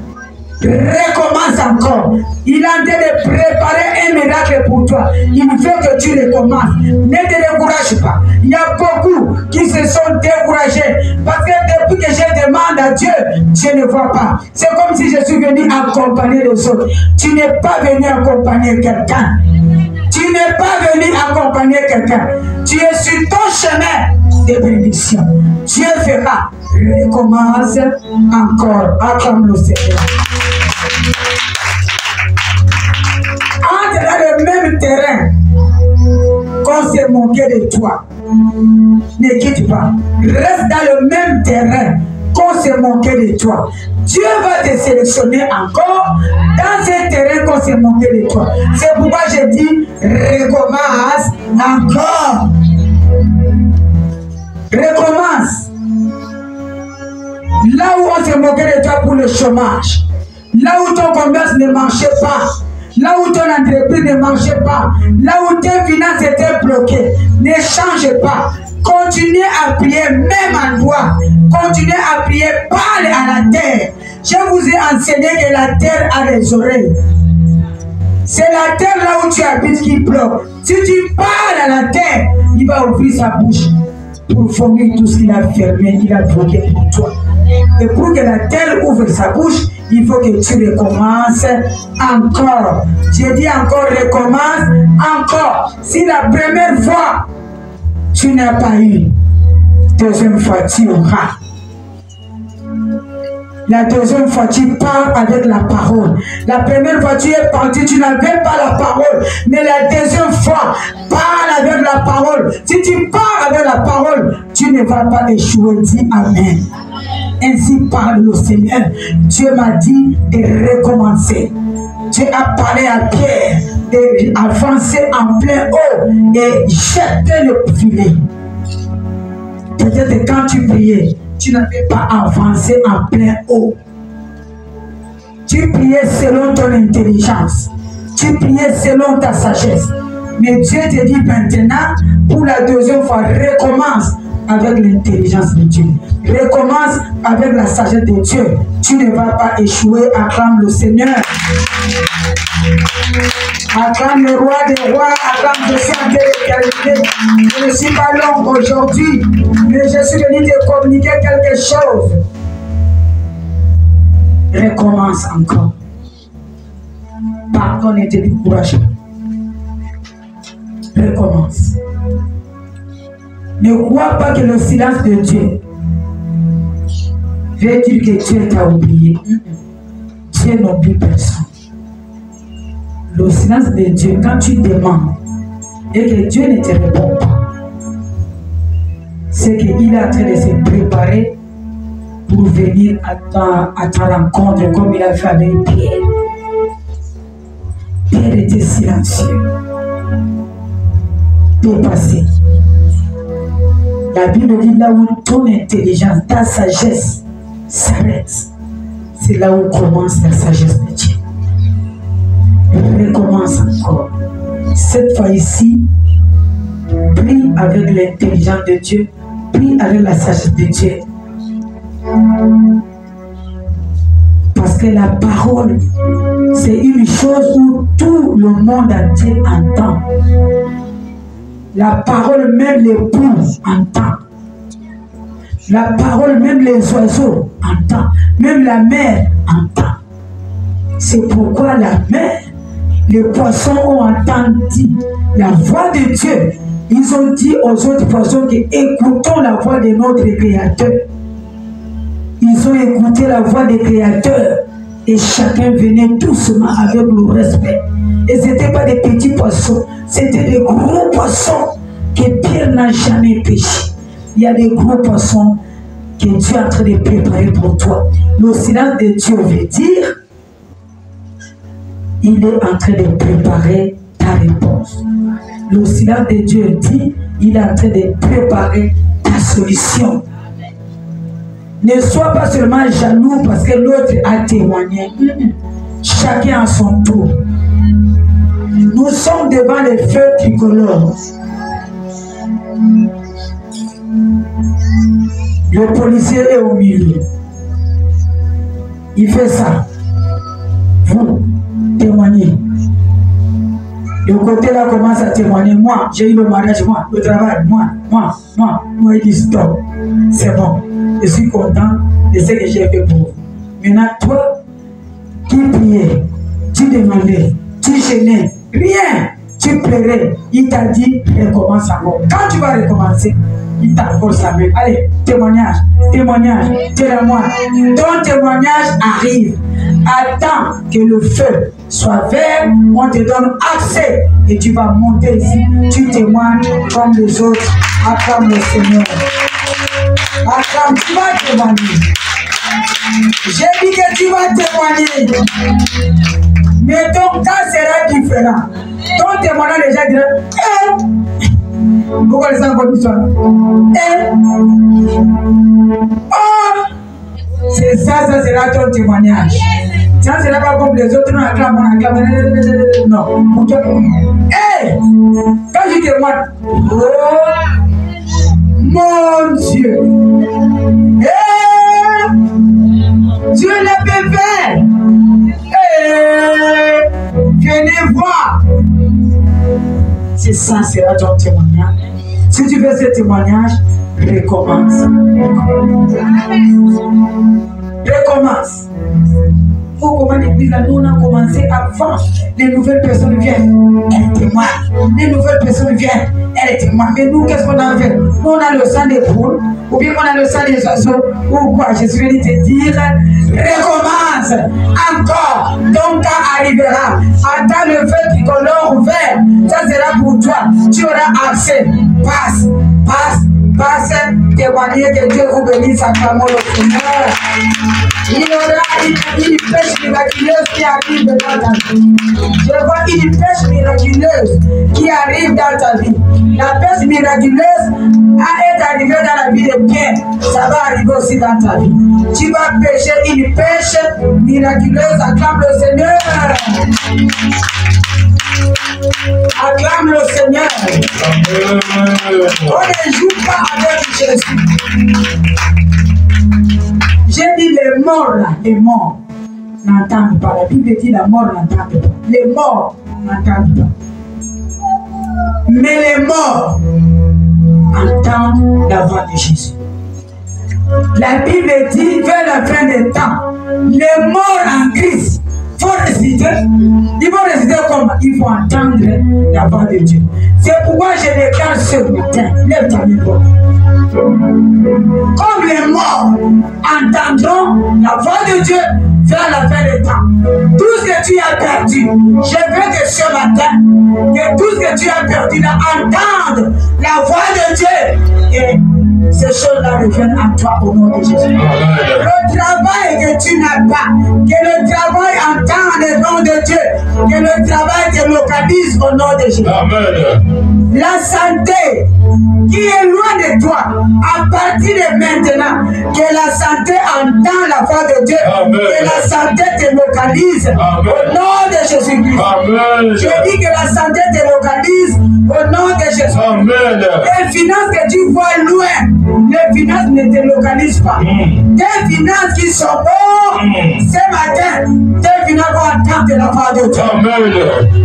Recommence encore. Il est en train de préparer un miracle pour toi. Il veut que tu recommences. Ne te décourage pas. Il y a beaucoup qui se sont découragés parce que depuis que je demande à Dieu, je ne vois pas. C'est comme si je suis venu accompagner les autres. Tu n'es pas venu accompagner quelqu'un. Tu n'es pas venu accompagner quelqu'un. Tu es sur ton chemin de bénédiction. Dieu fera. Recommence encore. Acclame le Seigneur. Entre dans le même terrain qu'on s'est moqué de toi. Ne quitte pas. Reste dans le même terrain qu'on s'est moqué de toi. Dieu va te sélectionner encore dans ce terrain qu'on s'est moqué de toi. C'est pourquoi je dis recommence encore. Recommence. Là où on s'est moqué de toi pour le chômage, là où ton commerce ne marchait pas, là où ton entreprise ne marchait pas, là où tes finances étaient bloquées, ne change pas. Continuez à prier, même en toi. Continuez à prier, parle à la terre. Je vous ai enseigné que la terre a des oreilles. C'est la terre là où tu habites qui bloque. Si tu parles à la terre, il va ouvrir sa bouche pour vomir tout ce qu'il a fermé, il a bloqué pour toi. Et pour que la terre ouvre sa bouche, il faut que tu recommences encore. J'ai dit encore, recommence encore. Si la première fois, tu n'as pas eu, deuxième fois, tu auras. La deuxième fois, tu pars avec la parole. La première fois, tu es parti, tu n'avais pas la parole. Mais la deuxième fois, parle avec la parole. Si tu pars avec la parole, tu ne vas pas échouer. Dis Amen. Ainsi parle le Seigneur. Dieu m'a dit de recommencer. Dieu a parlé à Pierre d'avancer en plein haut et jeter le filet. Peut-être quand tu priais, tu n'avais pas avancé en plein haut. Tu priais selon ton intelligence. Tu priais selon ta sagesse. Mais Dieu te dit maintenant, pour la deuxième fois, recommence avec l'intelligence de Dieu. Recommence avec la sagesse de Dieu. Tu ne vas pas échouer. Acclame le Seigneur. Acclame le roi des rois. Acclame le Saint de l'éternité. Je ne suis pas long aujourd'hui, mais je suis venu te communiquer quelque chose. Recommence encore. Pardon, ne te décourage pas. Recommence. Ne crois pas que le silence de Dieu veut dire que Dieu t'a oublié. Dieu n'oublie personne. Le silence de Dieu, quand tu demandes et que Dieu ne te répond pas, c'est qu'il est en train de se préparer pour venir à ta rencontre comme il a fait avec Pierre. Pierre était silencieux, dépassé. La Bible dit là où ton intelligence, ta sagesse s'arrête, c'est là où commence la sagesse de Dieu. Recommence encore. Cette fois ici, prie avec l'intelligence de Dieu, prie avec la sagesse de Dieu. Parce que la parole, c'est une chose où tout le monde entier entend. La parole, même les poules entendent. La parole, même les oiseaux entendent. Même la mer entend. C'est pourquoi la mer, les poissons ont entendu la voix de Dieu Ils ont dit aux autres poissons que écoutons la voix de notre Créateur. Ils ont écouté la voix des créateurs et chacun venait doucement avec le respect. Et ce n'étaient pas des petits poissons, c'était des gros poissons que Pierre n'a jamais pêché. Il y a des gros poissons que Dieu est en train de préparer pour toi. Le silence de Dieu veut dire il est en train de préparer ta réponse. Le silence de Dieu dit il est en train de préparer ta solution. Ne sois pas seulement jaloux parce que l'autre a témoigné. Chacun à son tour. Nous sommes devant les feux tricolores. Le policier est au milieu. Il fait ça. Vous témoignez. Le côté là commence à témoigner. Moi, j'ai eu le mariage, moi, le travail, moi, il dit stop. C'est bon. Je suis content de ce que j'ai fait pour vous. Maintenant, toi, qui priais, tu demandais, tu gênais, rien, tu pleurais. Il t'a dit, recommence encore. Quand tu vas recommencer, il t'accorde sa main. Allez, témoignage, témoignage. Ton témoignage arrive. Attends que le feu soit vert, on te donne accès et tu vas monter ici. Tu témoignes comme les autres. Acclame le Seigneur. Acclame, tu vas témoigner. J'ai dit que tu vas témoigner. Mais ton cas sera différent. Ton témoignage déjà dira pourquoi les enfants disent ça? C'est ça sera ton témoignage. Ça sera pas comme les autres, on acclame. Non. Quand je témoigne, mon Dieu, Dieu l'a peut faire. Venez voir. C'est ça sera ton témoignage. Si tu veux ce témoignage, recommence. Recommence. Faut comment l'église, nous on a commencé avant. Les nouvelles personnes viennent, elles témoignent. Les nouvelles personnes viennent, elles témoignent. Mais nous, qu'est-ce qu'on a fait? Nous, on a le sang des poules, ou bien on a le sang des oiseaux, ou quoi? Je suis venu te dire, recommence encore. Ton cas arrivera. Attends le feu tricolore ouvert. Ça sera pour toi. Tu auras accès. Passe. Témoignez que Dieu vous bénisse à clamant le Seigneur. Il y aura une pêche miraculeuse qui arrive dans ta vie. Je vois une pêche miraculeuse qui arrive dans ta vie. La pêche miraculeuse est arrivée dans la vie de Pierre. Ça va arriver aussi dans ta vie. Tu vas pêcher une pêche miraculeuse. Acclame le Seigneur. Acclame le Seigneur. On ne joue pas avec Jésus. J'ai dit les morts là, les morts n'entendent pas. La Bible dit la mort n'entend pas. Les morts n'entendent pas. Mais les morts entendent la voix de Jésus. La Bible dit vers la fin des temps, les morts en Christ faut réciter. Ils vont réciter comment? Il faut entendre la voix de Dieu. C'est pourquoi je déclare ce matin, lève ta main. Comme les morts entendront la voix de Dieu vers la fin des temps. Tout ce que tu as perdu, je veux que ce matin, que tout ce que tu as perdu, entende la voix de Dieu. Et ces choses-là reviennent à toi au nom de Jésus. Le travail que tu n'as pas, que le travail entende le nom de Dieu, que le travail te localise au nom de Jésus. Amen. La santé qui est loin de toi, à partir de maintenant, que la santé entend la voix de Dieu, que la santé te localise au nom de Jésus-Christ. Je dis que la santé te localise au nom de Jésus. Amen. Les finances que tu vois loin, les finances ne te localisent pas. Tes finances qui sont bonnes, ce matin, tes finances vont entendre la voix de Dieu.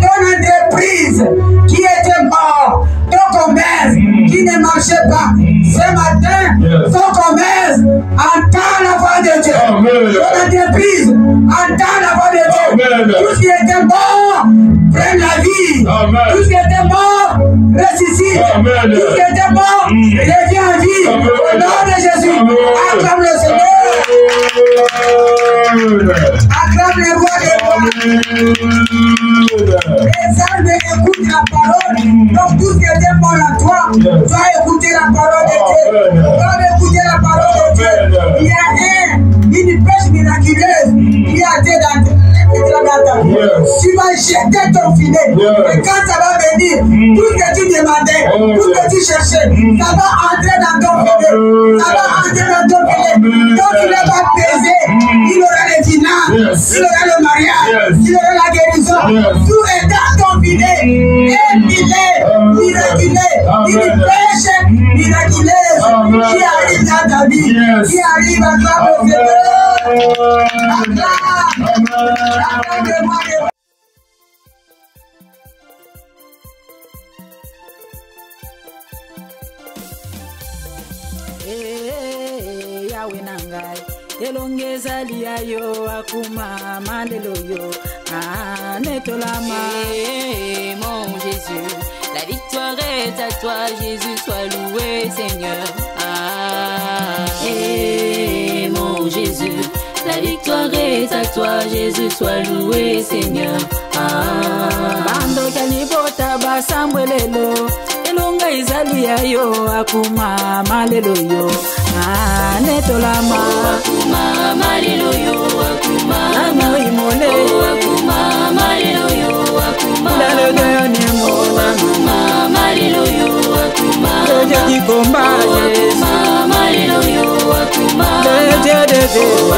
Ton entreprise qui était morte, ton commerce qui ne marchait pas, ce matin, ton commerce entend la voix de Dieu. Ton entreprise entend la voix de Dieu. Tout ce qui était mort, prenne la vie. Tout ce qui était mort, ressuscite. Amen. Tout ce qui était mort, revient en vie. Au nom de Jésus. Acclame le Seigneur. Acclame le roi des rois. Les âmes écoutent la parole. Donc tout ce qui était mort en toi, va écouter la parole de Dieu. Va écouter la parole de Dieu. Il y a une pêche miraculeuse. Il y a Dieu dans ta vie. Tu vas jeter ton filet. Et quand ça va venir, tout ce que tu demandais, tout ce que tu cherchais, ça va entrer dans ton filet. Ça va entrer dans ton filet. Donc il va peser. Il aura les finances, il aura le mariage, il aura la guérison. Tout est dans ton filet. Un filet miraculeux. Une pêche miraculeuse qui arrive dans ta vie. Qui arrive à toi, mon Seigneur. Yahweh nangai elongeza liayo akuma mandelo yo netolama. Mon Jésus, la victoire est à toi, Jésus, sois loué, Seigneur. Mon Jésus, la victoire est à toi, Jésus, sois loué, Seigneur. Bando kanibota basambwelelo elonga izalia yo akuma malelo yo netolama. Akuma malelo yo, akuma imole akuma malelo yo, akuma nemo akuma malelo yo, akuma komba akuma malelo yo, akuma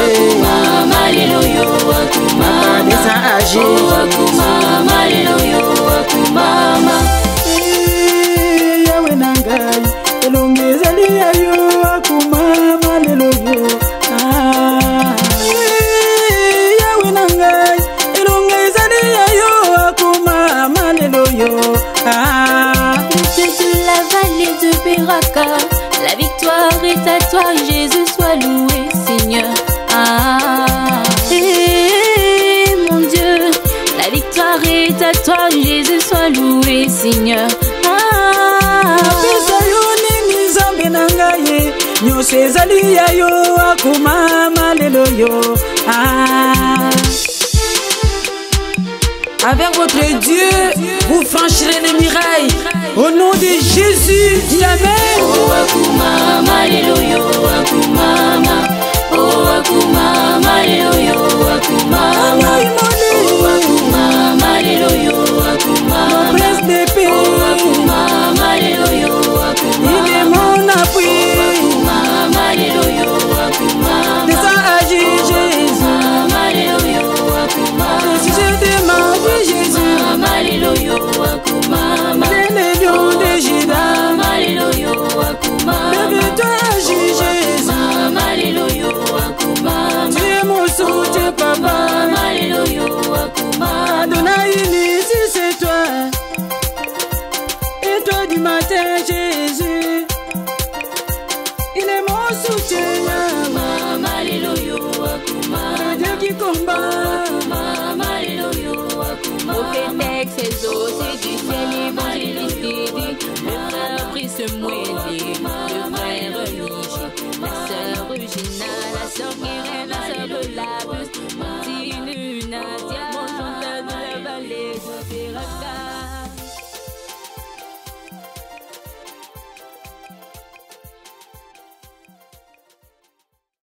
akuma malelo yo, akuma akuma malelo yo, akuma. Yahweh nangai elongeza liayo akuma malelo yo. Yahweh nangai elongeza liayo akuma malelo yo. Dieu de la vallée de Beraka, la victoire est à toi, Jésus, sois loué, Seigneur. Mon Dieu, la victoire est à toi, Jésus, sois loué, Seigneur. Nyose zalia yo akuma malelo yo. Avec votre Dieu, vous franchirez les murailles. Au nom de Jésus, dis Amen. Oh akuma malelo yo, akuma oh akuma malelo yo, akuma oh akuma malelo yo, akuma Prince de paix. Oh akuma malelo yo, akuma Il est mon appui. Descends agir Jésus. Si je demande Jésus, c'est le lion de Juda. Lève-toi agir Jésus. Tu es mon soutien papa. Adonai si c'est toi. Et toi du matin Jésus. Il est mon soutien. Le Dieu qui combat. Prophétesse